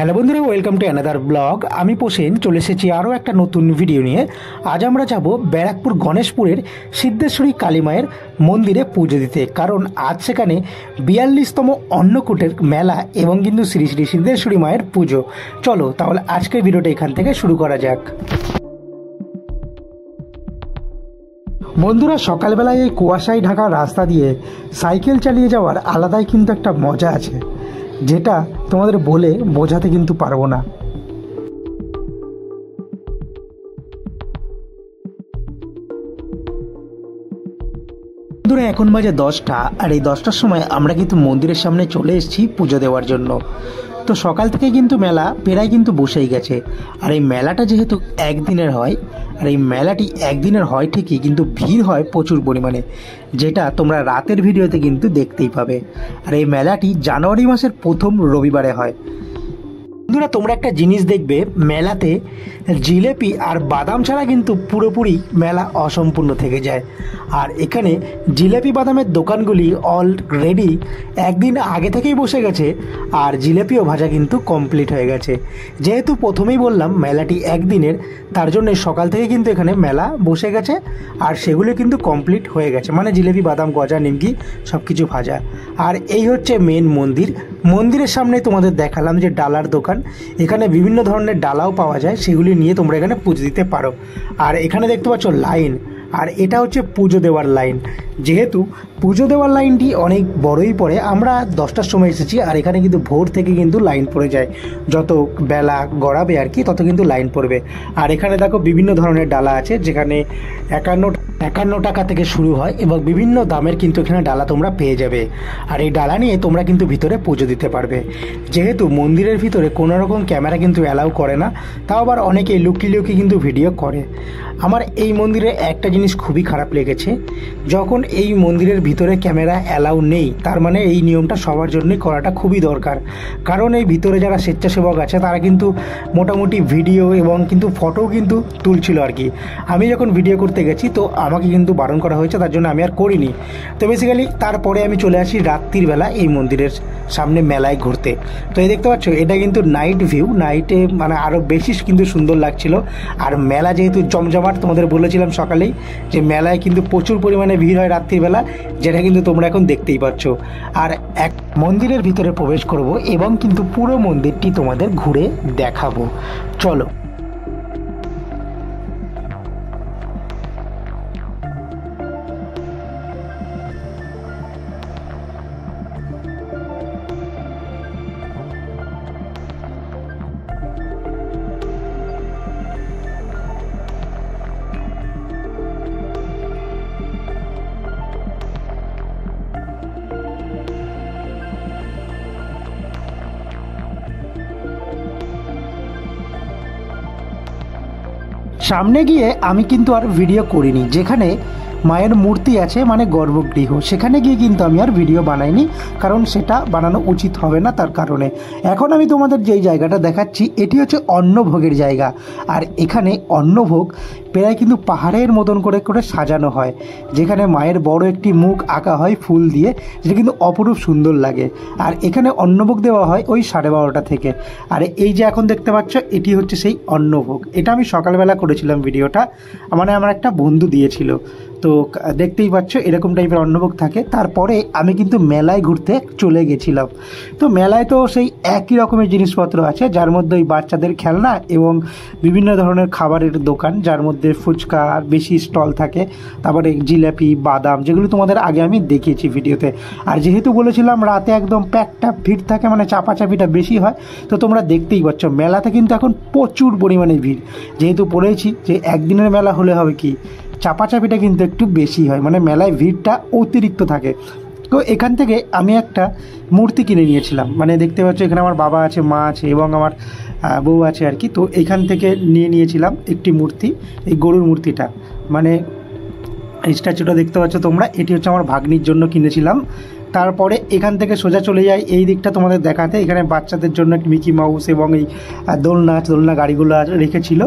Hello বন্ধুরা, welcome to another blog. আমি পোষেন চলে এসেছি আরও একটা নতুন ভিডিও নিয়ে। আজ আমরা যাব ব্যারাকপুর গণেশপুরের সিদ্ধেশ্বরী কালী মায়ের মন্দিরে পুজো দিতে, কারণ আজ সেখানে 42তম অন্নকূটের মেলা এবং কিন্তু শ্রী শ্রী সিদ্ধেশ্বরী মায়ের পুজো। চলো তাহলে আজকের ভিডিওটা এখান থেকে শুরু করা যাক। বন্ধুরা, সকালবেলায় এই কুয়াশায় ঢাকা রাস্তা দিয়ে সাইকেল চালিয়ে যাওয়ার আলাদাই কিন্তু একটা মজা আছে, যেটা তোমাদের বলে বোঝাতে কিন্তু পারবো না। বন্ধুরা, এখন বাজে 10টা, আর এই 10টার সময় আমরা কিন্তু মন্দিরের সামনে চলে এসেছি পুজো দেওয়ার জন্য। তো সকাল থেকে কিন্তু মেলা প্রায় কিন্তু বসেই গেছে। আর এই মেলাটা যেহেতু একদিনের হয়, আর এই মেলাটি একদিনের হয় ঠিকই, কিন্তু ভিড় হয় প্রচুর পরিমাণে, যেটা তোমরা রাতের ভিডিওতে কিন্তু দেখতেই পাবে। আর এই মেলাটি জানুয়ারি মাসের প্রথম রবিবারে হয়। বন্ধুরা, তোমরা একটা জিনিস দেখবে, মেলাতে জিলেপি আর বাদাম ছাড়া কিন্তু পুরোপুরি মেলা অসম্পূর্ণ থেকে যায়। আর এখানে জিলেপি বাদামের দোকানগুলি অলরেডি একদিন আগে থেকেই বসে গেছে, আর জিলেপিও ভাজা কিন্তু কমপ্লিট হয়ে গেছে। যেহেতু প্রথমেই বললাম মেলাটি একদিনের, তার জন্য সকাল থেকে কিন্তু এখানে মেলা বসে গেছে, আর সেগুলো কিন্তু কমপ্লিট হয়ে গেছে, মানে জিলেপি বাদাম গজা নিমকি সব কিছু ভাজা। আর এই হচ্ছে মেন মন্দির। মন্দিরের সামনে তোমাদের দেখালাম যে ডালার দোকান, এখানে বিভিন্ন ধরনের ডালাও পাওয়া যায়, সেগুলি নিয়ে তোমরা এখানে পুজো দিতে পারো। আর এখানে দেখতে পাচ্ছ লাইন, আর এটা হচ্ছে পুজো দেওয়ার লাইন। যেহেতু পুজো দেওয়ার লাইনটি অনেক বড়ই পড়ে, আমরা 10টার সময় এসেছি, আর এখানে কিন্তু ভোর থেকে কিন্তু লাইন পড়ে যায়। যত বেলা গড়াবে আর কি, তত কিন্তু লাইন পড়বে। আর এখানে দেখো বিভিন্ন ধরনের ডালা আছে, যেখানে 51 টাকা থেকে শুরু হয়, এবং বিভিন্ন দামের কিন্তু এখানে ডালা তোমরা পেয়ে যাবে। আর এই ডালা নিয়ে তোমরা কিন্তু ভিতরে পুজো দিতে পারবে। যেহেতু মন্দিরের ভিতরে কোনো রকম ক্যামেরা কিন্তু অ্যালাউ করে না, তাও আবার অনেকে লুকিয়ে লুকিয়ে কিন্তু ভিডিও করে। আমার এই মন্দিরে একটা জিনিস খুবই খারাপ লেগেছে, যখন এই মন্দিরের ভিতরে ক্যামেরা অ্যালাউ নেই, তার মানে এই নিয়মটা সবার জন্যই করাটা খুবই দরকার। কারণ এই ভিতরে যারা স্বেচ্ছাসেবক আছে, তারা কিন্তু মোটামুটি ভিডিও এবং কিন্তু ফটোও কিন্তু তুলছিল আর কি। আমি যখন ভিডিও করতে গেছি, তো আমাকে কিন্তু বারণ করা হয়েছে, তার জন্য আমি আর করিনি। তো বেসিক্যালি তারপরে আমি চলে আসি রাত্রির বেলা এই মন্দিরের সামনে মেলায় ঘুরতে। তো এই দেখতে পাচ্ছ, এটা কিন্তু নাইট ভিউ, নাইটে মানে আরও বেশি কিন্তু সুন্দর লাগছিল। আর মেলা যেহেতু জমজমাট, তোমাদের বলেছিলাম সকালেই যে মেলায় কিন্তু প্রচুর পরিমাণে ভিড় হয় রাত্রিবেলা, যেটা কিন্তু তোমরা এখন দেখতেই পাচ্ছ। আর এক মন্দিরের ভিতরে প্রবেশ করব এবং কিন্তু পুরো মন্দিরটি তোমাদের ঘুরে দেখাবো। চলো। সামনে গিয়ে আমি কিন্তু আর ভিডিও করিনি। যেখানে মায়ের মূর্তি আছে, মানে গর্ভগৃহ, সেখানে গিয়ে কিন্তু আমি আর ভিডিও বানাইনি, কারণ সেটা বানানো উচিত হবে না। তার কারণে এখন আমি তোমাদের যেই জায়গাটা দেখাচ্ছি, এটি হচ্ছে অন্নভোগের জায়গা। আর এখানে অন্নভোগ প্রায় কিন্তু পাহাড়ের মতন করে করে সাজানো হয়, যেখানে মায়ের বড় একটি মুখ আঁকা হয় ফুল দিয়ে, যেটা কিন্তু অপরূপ সুন্দর লাগে। আর এখানে অন্নভোগ দেওয়া হয় ওই 12:30টা থেকে। আর এই যে এখন দেখতে পাচ্ছ, এটি হচ্ছে সেই অন্নভোগ। এটা আমি সকালবেলা করেছিলাম ভিডিওটা, মানে আমার একটা বন্ধু দিয়েছিল। তো দেখতেই পাচ্ছ এরকম টাইপের অন্নভোগ থাকে। তারপরে আমি কিন্তু মেলায় ঘুরতে চলে গেছিলাম। তো মেলায় তো সেই একই রকমের জিনিসপত্র আছে, যার মধ্যে ওই বাচ্চাদের খেলনা এবং বিভিন্ন ধরনের খাবারের দোকান, যার মধ্যে ফুচকা বেশি স্টল থাকে, তারপরে জিলাপি বাদাম, যেগুলো তোমাদের আগে আমি দেখিয়েছি ভিডিওতে। আর যেহেতু বলেছিলাম রাতে একদম প্যাকটা ভিড় থাকে, মানে চাপাচাপিটা বেশি হয়, তো তোমরা দেখতেই পাচ্ছ মেলাতে কিন্তু এখন প্রচুর পরিমাণে ভিড়। যেহেতু বলেছি যে একদিনের মেলা হলে হবে কি, চাপাচাপিটা কিন্তু একটু বেশি হয়, মানে মেলায় ভিড়টা অতিরিক্ত থাকে। তো এখান থেকে আমি একটা মূর্তি কিনে নিয়েছিলাম, মানে দেখতে পাচ্ছ এখানে আমার বাবা আছে, মা আছে এবং আমার বউ আছে আর কি। তো এখান থেকে নিয়েছিলাম একটি মূর্তি, এই গরুর মূর্তিটা, মানে স্ট্যাচুটা দেখতে পাচ্ছ তোমরা, এটি হচ্ছে আমার ভাগ্নির জন্য কিনেছিলাম। তারপরে এখান থেকে সোজা চলে যাই এই দিকটা তোমাদের দেখাতে। এখানে বাচ্চাদের জন্য মিকি মাউস এবং এই দোলনা গাড়িগুলো রেখেছিল।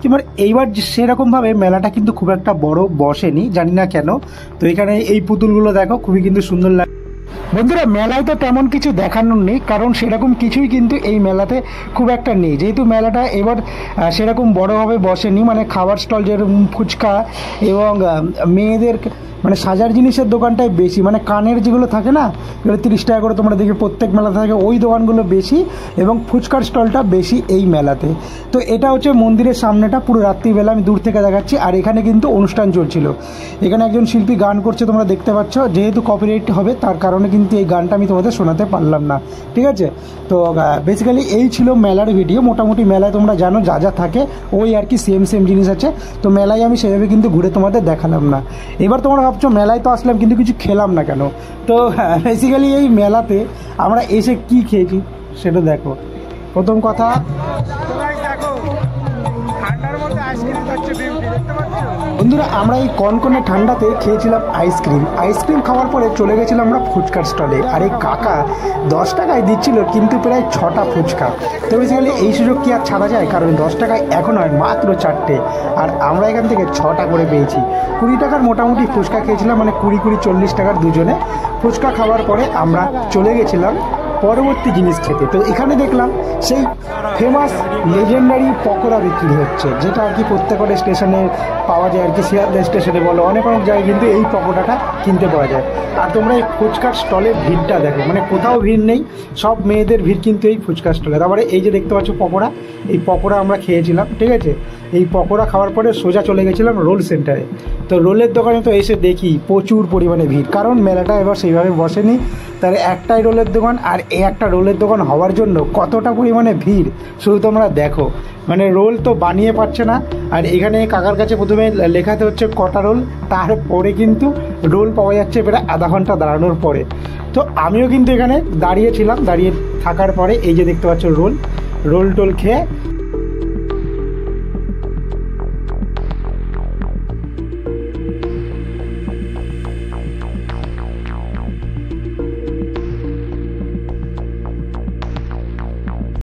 এবার এইবার সেরকমভাবে মেলাটা কিন্তু খুব একটা বড় বসেনি, জানি না কেন। তো এখানে এই পুতুলগুলো দেখো, খুবই কিন্তু সুন্দর লাগে। বন্ধুরা মেলায় তো তেমন কিছু দেখানোর নেই, কারণ সেরকম কিছুই কিন্তু এই মেলাতে খুব একটা নেই, যেহেতু মেলাটা এবার সেরকম বড়োভাবে বসেনি। মানে খাবার স্টল যেরকম ফুচকা এবং মেয়েদের মানে সাজার জিনিসের দোকানটাই বেশি, মানে কানের যেগুলো থাকে না, এগুলো 30 টাকা করে তোমরা দেখি প্রত্যেক মেলাতে থাকে, ওই দোকানগুলো বেশি এবং ফুচকার স্টলটা বেশি এই মেলাতে। তো এটা হচ্ছে মন্দিরের সামনেটা, পুরো রাত্রিবেলা আমি দূর থেকে দেখাচ্ছি। আর এখানে কিন্তু অনুষ্ঠান চলছিল, এখানে একজন শিল্পী গান করছে তোমরা দেখতে পাচ্ছ, যেহেতু কপিরাইট হবে তার কারণে কিন্তু এই গানটা আমি তোমাদের শোনাতে পারলাম না, ঠিক আছে। তো বেসিক্যালি এই ছিল মেলার ভিডিও। মোটামুটি মেলায় তোমরা জানো যা যা থাকে ওই আর কি সেম জিনিস আছে। তো মেলায় আমি সেভাবে কিন্তু ঘুরে তোমাদের দেখালাম না। এবার তোমরা ভাবছো মেলায় তো আসলাম কিন্তু কিছু খেলাম না কেন। তো বেসিক্যালি এই মেলাতে আমরা এসে কি খেয়েছি সেটা দেখো। প্রথম কথা, বন্ধুরা আমরা এই কনকনে ঠান্ডাতে খেয়েছিলাম আইসক্রিম খাওয়ার পরে চলে গেছিলাম আমরা ফুচকার স্টলে। আর এই কাকা 10 টাকায় দিচ্ছিল কিন্তু প্রায় 6টা ফুচকা। তো বেসিক্যালি এই সুযোগ কি আর ছাড়া যায়, কারণ 10 টাকায় এখন হয় মাত্র 4টে, আর আমরা এখান থেকে 6টা করে পেয়েছি। 20 টাকার মোটামুটি ফুচকা খেয়েছিলাম, মানে 20-40 টাকার দুজনে। ফুচকা খাওয়ার পরে আমরা চলে গেছিলাম পরবর্তী জিনিস খেতে। তো এখানে দেখলাম সেই ফেমাস লেজেন্ডারি পকোড়া বিক্রি হচ্ছে, যেটা আর কি প্রত্যেকটা স্টেশনে পাওয়া যায় আর কি, শিয়ালদা স্টেশনে বলো, অনেক জায়গায় কিন্তু এই পকোড়াটা কিনতে পাওয়া যায়। আর তোমরা এই ফুচকার স্টলের ভিড়টা দেখো, মানে কোথাও ভিড় নেই, সব মেয়েদের ভিড় কিন্তু এই ফুচকার স্টলে। তারপরে এই যে দেখতে পাচ্ছ পকোড়া, এই পকোড়া আমরা খেয়েছিলাম, ঠিক আছে। এই পকোড়া খাওয়ার পরে সোজা চলে গেছিলাম রোল সেন্টারে। তো রোলের দোকানে তো এসে দেখি প্রচুর পরিমাণে ভিড়, কারণ মেলাটা এবার সেইভাবে বসেনি। তাহলে একটাই রোলের দোকান, আর এই একটা রোলের দোকান হওয়ার জন্য কতটা পরিমাণে ভিড় শুধু তোমরা দেখো। মানে রোল তো বানিয়ে পারছে না, আর এখানে কাকার কাছে প্রথমে লেখাতে হচ্ছে কটা রোল, তারপরে কিন্তু রোল পাওয়া যাচ্ছে প্রায় আধা ঘন্টা দাঁড়ানোর পরে। তো আমিও কিন্তু এখানে দাঁড়িয়েছিলাম, দাঁড়িয়ে থাকার পরে এই যে দেখতে পাচ্ছ রোল টোল খেয়ে